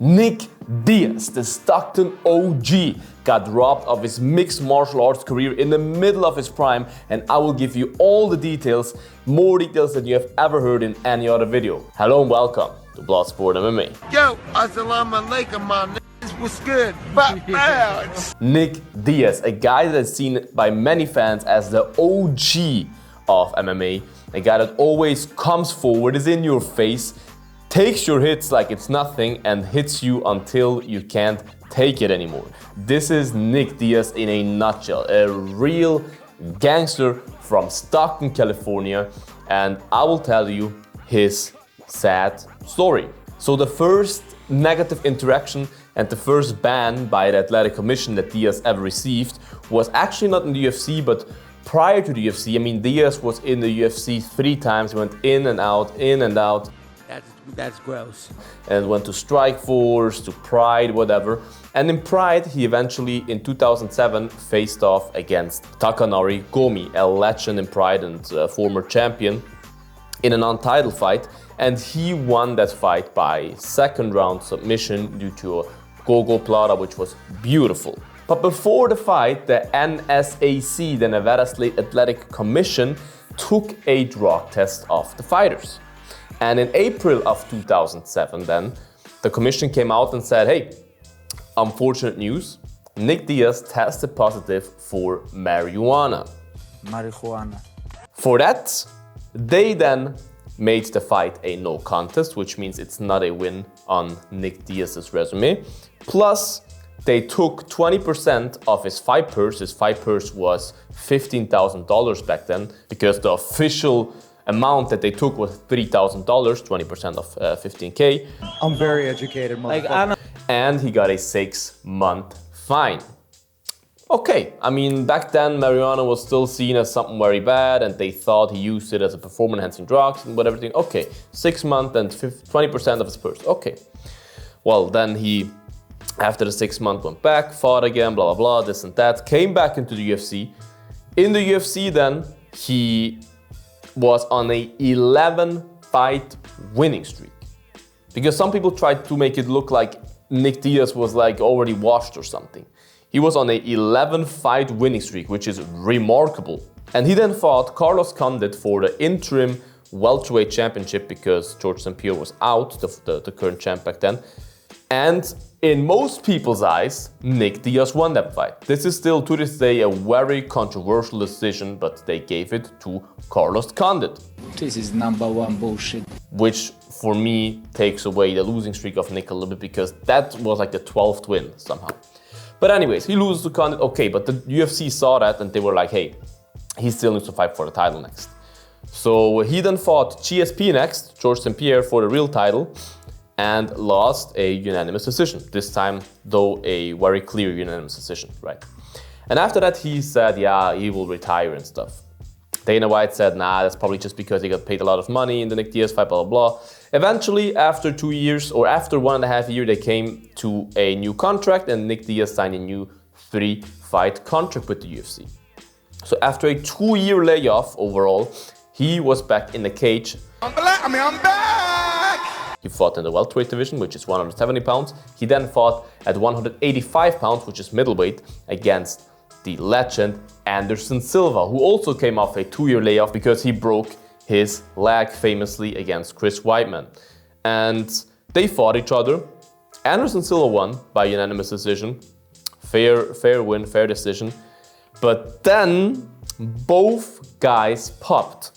Nick Diaz, the Stockton OG, got robbed of his mixed martial arts career in the middle of his prime, and I will give you all the details, more details than you have ever heard in any other video. Hello and welcome to Bloodsport MMA. Yo, assalamu alaikum, my niggas, what's good? Bouts. Nick Diaz, a guy that's seen by many fans as the OG of MMA, a guy that always comes forward, is in your face, takes your hits like it's nothing and hits you until you can't take it anymore. This is Nick Diaz in a nutshell, a real gangster from Stockton, California, and I will tell you his sad story. So the first negative interaction and the first ban by the Athletic Commission that Diaz ever received was actually not in the UFC, but prior to the UFC. I mean, Diaz was in the UFC 3 times, went in and out, in and out. That's gross. And went to Strikeforce, to Pride, whatever. And in Pride, he eventually, in 2007, faced off against Takanori Gomi, a legend in Pride and former champion, in a non-title fight. And he won that fight by second round submission due to a go-go plata, which was beautiful. But before the fight, the NSAC, the Nevada State Athletic Commission, took a drug test of the fighters. And in April of 2007 then, the commission came out and said, hey, unfortunate news, Nick Diaz tested positive for marijuana. For that, they then made the fight a no contest, which means it's not a win on Nick Diaz's resume. Plus, they took 20% of his fight purse. His fight purse was $15,000 back then, because the official amount that they took was $3,000, 20% of 15K. I'm very educated, motherfucker. And he got a 6-month fine. Okay, I mean, back then marijuana was still seen as something very bad and they thought he used it as a performance-enhancing drug and whatever. Okay, 6 months and 20% of his purse. Okay. Well, then he, after the 6 months, went back, fought again, blah, blah, blah, this and that, came back into the UFC. In the UFC then, he was on a 11-fight winning streak. Because some people tried to make it look like Nick Diaz was like already washed or something. He was on a 11-fight winning streak, which is remarkable. And he then fought Carlos Condit for the interim welterweight championship because George St. Pierre was out, the current champ back then. And in most people's eyes, Nick Diaz won that fight. This is still to this day a very controversial decision, but they gave it to Carlos Condit. This is #1 bullshit. Which for me takes away the losing streak of Nick a little bit, because that was like the 12th win somehow. But anyways, he loses to Condit, okay, but the UFC saw that and they were like, hey, he still needs to fight for the title next. So he then fought GSP next, George St. Pierre, for the real title, and lost a unanimous decision. This time, though, a very clear unanimous decision, right? And after that, he said, yeah, he will retire and stuff. Dana White said, nah, that's probably just because he got paid a lot of money in the Nick Diaz fight, blah, blah, blah. Eventually, after 2 years, or after 1.5 years, they came to a new contract and Nick Diaz signed a new 3-fight contract with the UFC. So after a 2-year layoff overall, he was back in the cage. I'm back! He fought in the welterweight division, which is 170 pounds. He then fought at 185 pounds, which is middleweight, against the legend Anderson Silva, who also came off a 2-year layoff because he broke his leg famously against Chris Weidman. And they fought each other. Anderson Silva won by unanimous decision. Fair win, fair decision. But then both guys popped.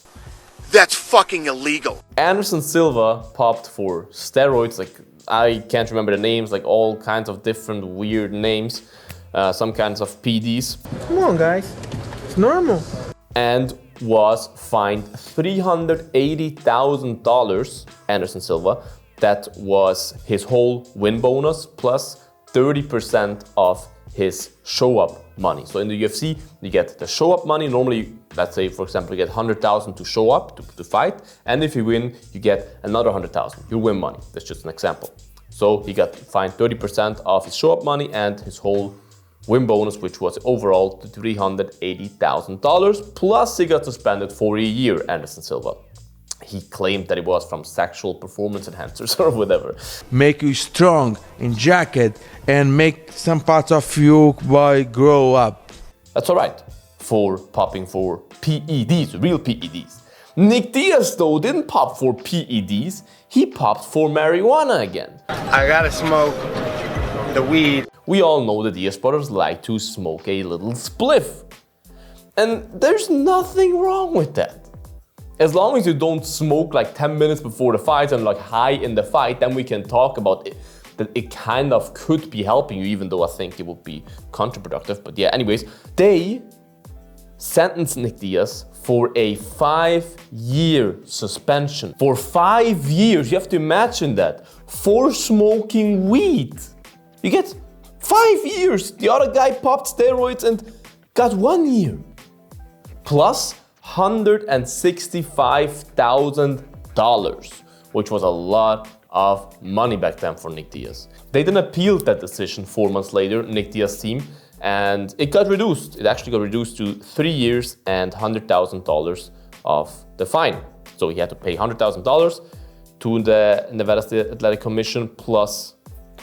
That's fucking illegal. Anderson Silva popped for steroids, like I can't remember the names, like all kinds of different weird names, some kinds of PDs. Come on, guys, it's normal. And was fined $380,000, Anderson Silva. That was his whole win bonus plus 30% of his show-up money. So in the UFC, you get the show-up money. Normally, let's say, for example, you get $100,000 to show up, to fight. And if you win, you get another $100,000. You win money. That's just an example. So he got fined 30% of his show-up money and his whole win bonus, which was overall $380,000. Plus, he got suspended for a year, Anderson Silva. he claimed that it was from sexual performance enhancers or whatever. Make you strong in jacket and make some parts of you boy grow up. That's all right for popping for PEDs, real PEDs. Nick Diaz, though, didn't pop for PEDs, he popped for marijuana again. I gotta smoke the weed. We all know the Diaz brothers like to smoke a little spliff. And there's nothing wrong with that. As long as you don't smoke like 10 minutes before the fight and like high in the fight, then we can talk about it, that it kind of could be helping you, even though I think it would be counterproductive. But yeah, anyways, they sentenced Nick Diaz for a 5-year suspension. For 5 years, you have to imagine that, for smoking weed. You get 5 years. The other guy popped steroids and got 1 year. Plus $165,000, which was a lot of money back then for Nick Diaz. They then appealed that decision 4 months later, Nick Diaz's team, and it got reduced. It actually got reduced to 3 years and $100,000 of the fine. So he had to pay $100,000 to the Nevada State Athletic Commission, plus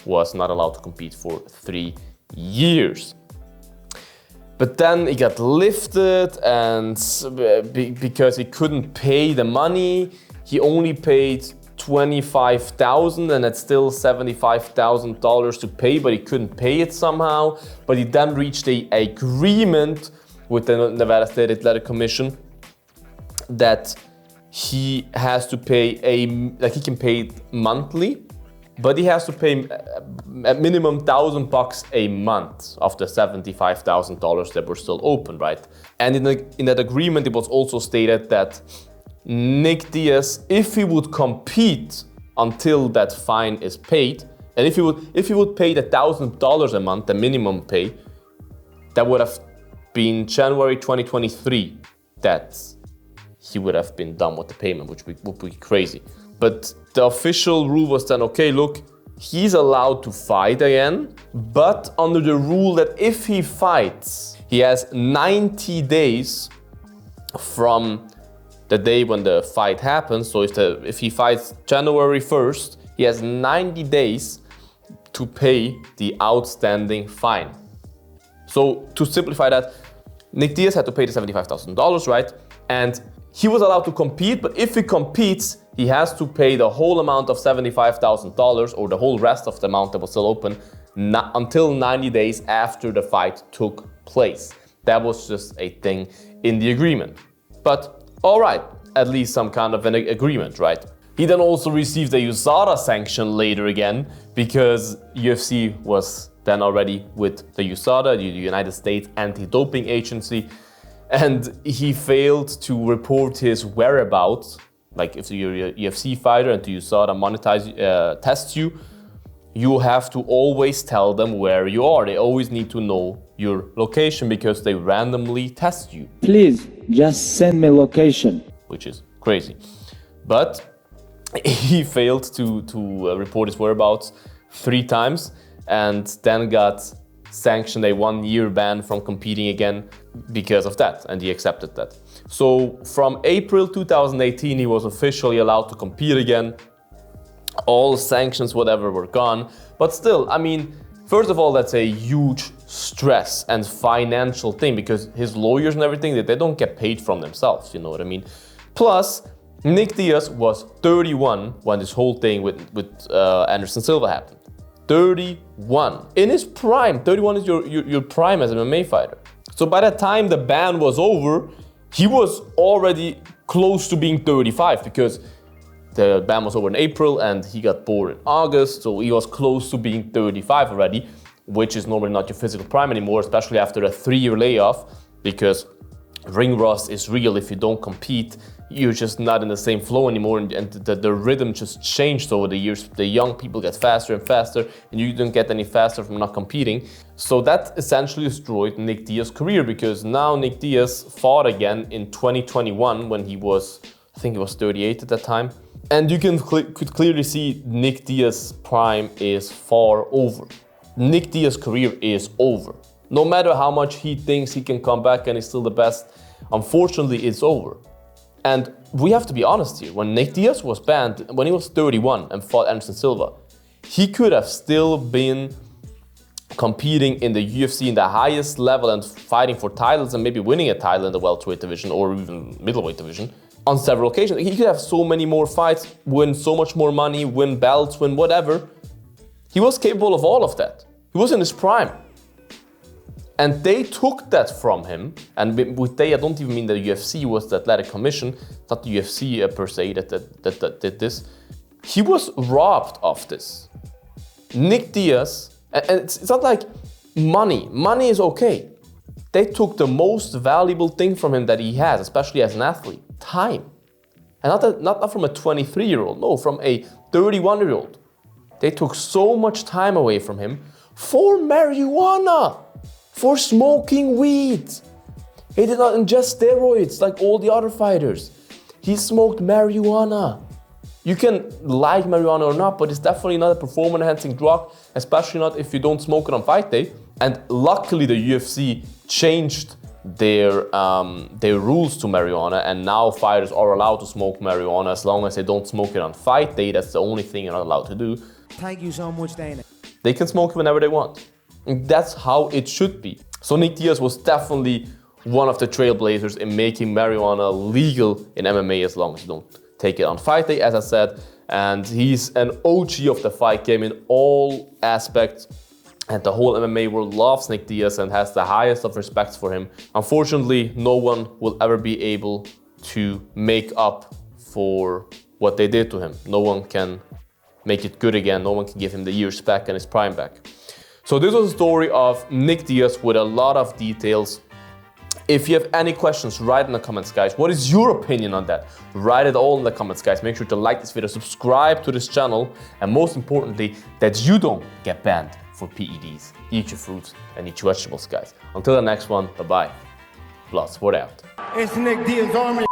was not allowed to compete for 3 years. But then it got lifted, and because he couldn't pay the money, he only paid $25,000, and it's still $75,000 to pay, but he couldn't pay it somehow. But he then reached an agreement with the Nevada State Athletic Commission that he has to pay he can pay it monthly, but he has to pay at minimum $1,000 a month of the $75,000 that were still open, right? And in that agreement, it was also stated that Nick Diaz, if he would compete until that fine is paid, and if he would pay the $1,000 a month, the minimum pay, that would have been January 2023 that he would have been done with the payment, which would be crazy. But the official rule was then, okay, look, he's allowed to fight again, but under the rule that if he fights, he has 90 days from the day when the fight happens. So if he fights January 1st, he has 90 days to pay the outstanding fine. So to simplify that, Nick Diaz had to pay the $75,000, right? And he was allowed to compete, but if he competes, he has to pay the whole amount of $75,000 or the whole rest of the amount that was still open until 90 days after the fight took place. That was just a thing in the agreement. But all right, at least some kind of an agreement, right? He then also received a USADA sanction later again, because UFC was then already with the USADA, the United States Anti-Doping Agency, and he failed to report his whereabouts. Like if you're a UFC fighter and the USADA tests you, you have to always tell them where you are. They always need to know your location because they randomly test you. Please, just send me location. Which is crazy. But he failed to report his whereabouts 3 times and then got sanctioned a 1-year ban from competing again because of that, and he accepted that. So from April 2018, he was officially allowed to compete again. All sanctions, whatever, were gone. But still, I mean, first of all, that's a huge stress and financial thing, because his lawyers and everything, they don't get paid from themselves, you know what I mean? Plus, Nick Diaz was 31 when this whole thing with Anderson Silva happened. 31. In his prime. 31 is your prime as an MMA fighter. So by the time the ban was over, he was already close to being 35, because the ban was over in April and he got born in August, so he was close to being 35 already, which is normally not your physical prime anymore, especially after a 3-year layoff, because ring rust is real. If you don't compete, you're just not in the same flow anymore, and the rhythm just changed over the years. The young people get faster and faster, and you don't get any faster from not competing. So that essentially destroyed Nick Diaz's career, because now Nick Diaz fought again in 2021 when he was, I think he was 38 at that time. And you could clearly see Nick Diaz's prime is far over. Nick Diaz's career is over. No matter how much he thinks he can come back and he's still the best, unfortunately it's over. And we have to be honest here. When Nick Diaz was banned, when he was 31 and fought Anderson Silva, he could have still been competing in the UFC in the highest level and fighting for titles and maybe winning a title in the welterweight division or even middleweight division on several occasions. He could have so many more fights, win so much more money, win belts, win whatever. He was capable of all of that. He was in his prime. And they took that from him, and with they, I don't even mean the UFC, was the Athletic Commission, not the UFC per se that did this. He was robbed of this. Nick Diaz, and it's not like money. Money is okay. They took the most valuable thing from him that he has, especially as an athlete, time. And not from a 23-year-old, no, from a 31-year-old. They took so much time away from him for marijuana. For smoking weed. He did not ingest steroids like all the other fighters. He smoked marijuana. You can like marijuana or not, but it's definitely not a performance-enhancing drug, especially not if you don't smoke it on fight day. And luckily the UFC changed their rules to marijuana, and now fighters are allowed to smoke marijuana as long as they don't smoke it on fight day. That's the only thing you're not allowed to do. Thank you so much, Dana. They can smoke it whenever they want. And that's how it should be. So Nick Diaz was definitely one of the trailblazers in making marijuana legal in MMA as long as you don't take it on fight day, as I said. And he's an OG of the fight game in all aspects. And the whole MMA world loves Nick Diaz and has the highest of respects for him. Unfortunately, no one will ever be able to make up for what they did to him. No one can make it good again. No one can give him the years back and his prime back. So this was a story of Nick Diaz with a lot of details. If you have any questions, write in the comments, guys. What is your opinion on that? Write it all in the comments, guys. Make sure to like this video, subscribe to this channel, and most importantly, that you don't get banned for PEDs. Eat your fruits and eat your vegetables, guys. Until the next one, bye-bye. Bloodsport out. It's Nick Diaz Army.